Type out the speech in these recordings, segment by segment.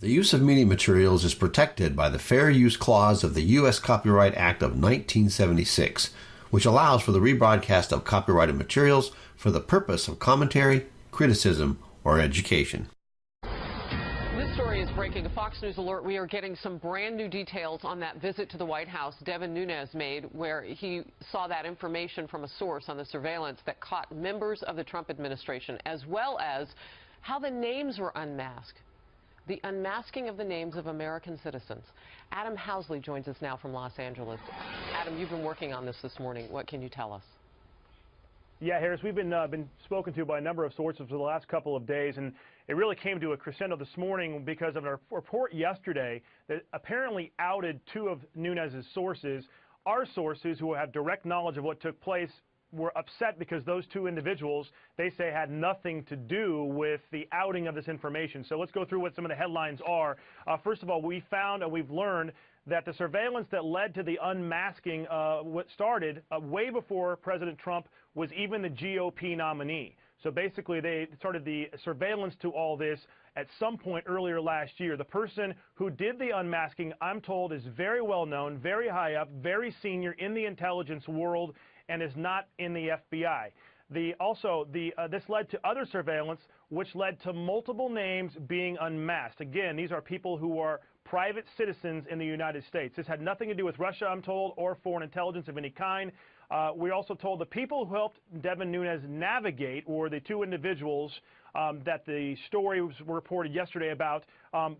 The use of media materials is protected by the Fair Use Clause of the U.S. Copyright Act of 1976, which allows for the rebroadcast of copyrighted materials for the purpose of commentary, criticism, or education. This story is breaking. A Fox News alert. We are getting some brand new details on that visit to the White House Devin Nunes made, where he saw that information from a source on the surveillance that caught members of the Trump administration, as well as how the names were unmasked. The unmasking of the names of American citizens. Adam Housley joins us now from Los Angeles. Adam, you've been working on this morning. What can you tell us? Yeah, Harris, we've been spoken to by a number of sources for the last couple of days, and it really came to a crescendo this morning because of a report yesterday that apparently outed two of Nunes' sources. Our sources, who have direct knowledge of what took place, were upset because those two individuals, they say, had nothing to do with the outing of this information. So let's go through what some of the headlines are. First of all, we found and we've learned that the surveillance that led to the unmasking what started way before President Trump was even the GOP nominee. So basically, they started the surveillance to all this at some point earlier last year. The person who did the unmasking, I'm told, is very well known, very high up, very senior in the intelligence world, and is not in the FBI. This led to other surveillance, which led to multiple names being unmasked. Again, these are people who are private citizens in the United States. This had nothing to do with Russia, I'm told, or foreign intelligence of any kind. We're also told the people who helped Devin Nunes navigate were the two individuals that the story was reported yesterday about,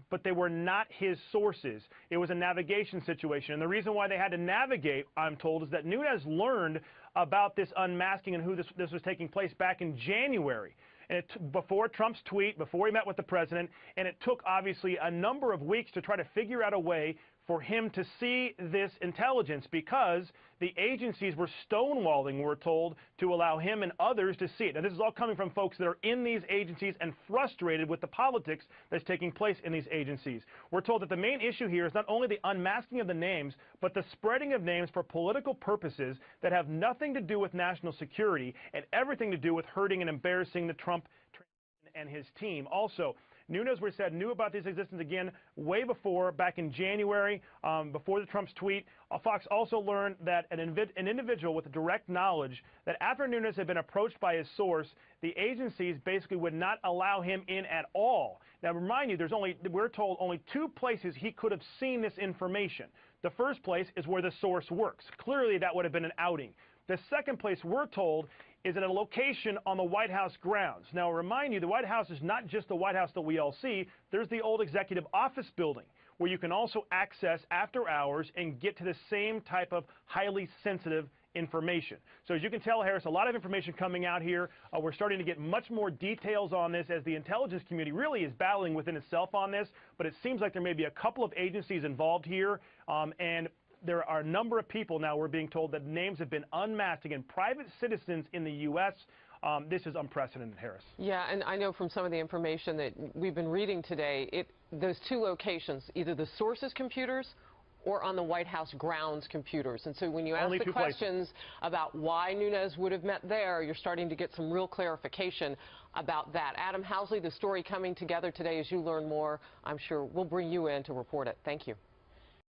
but they were not his sources. It was a navigation situation. And the reason why they had to navigate, I'm told, is that Nunes learned about this unmasking and who this was taking place back in January. And before Trump's tweet, before he met with the president, and it took obviously a number of weeks to try to figure out a way for him to see this intelligence because the agencies were stonewalling, we're told, to allow him and others to see it. Now, this is all coming from folks that are in these agencies and frustrated with the politics that's taking place in these agencies. We're told that the main issue here is not only the unmasking of the names, but the spreading of names for political purposes that have nothing to do with national security and everything to do with hurting and embarrassing the Trump and his team. Also, Nunes, we said, knew about this existence again way before, back in January, before the Trump's tweet. Fox also learned that an individual with direct knowledge that after Nunes had been approached by his source, the agencies basically would not allow him in at all. Now, remind you, we're told, only two places he could have seen this information. The first place is where the source works. Clearly, that would have been an outing. The second place, we're told, is at a location on the White House grounds. Now, remind you, the White House is not just the White House that we all see. There's the old executive office building, where you can also access after hours and get to the same type of highly sensitive information. So as you can tell, Harris, a lot of information coming out here. We're starting to get much more details on this as the intelligence community really is battling within itself on this, but it seems like there may be a couple of agencies involved here, and there are a number of people now, we're being told, that names have been unmasked. Again, private citizens in the U.S. This is unprecedented, Harris. Yeah, and I know from some of the information that we've been reading today, those two locations, either the source's computers or on the White House grounds computers. And so when you ask the questions about why Nunes would have met there, you're starting to get some real clarification about that. Adam Housley, the story coming together today as you learn more, I'm sure we'll bring you in to report it. Thank you.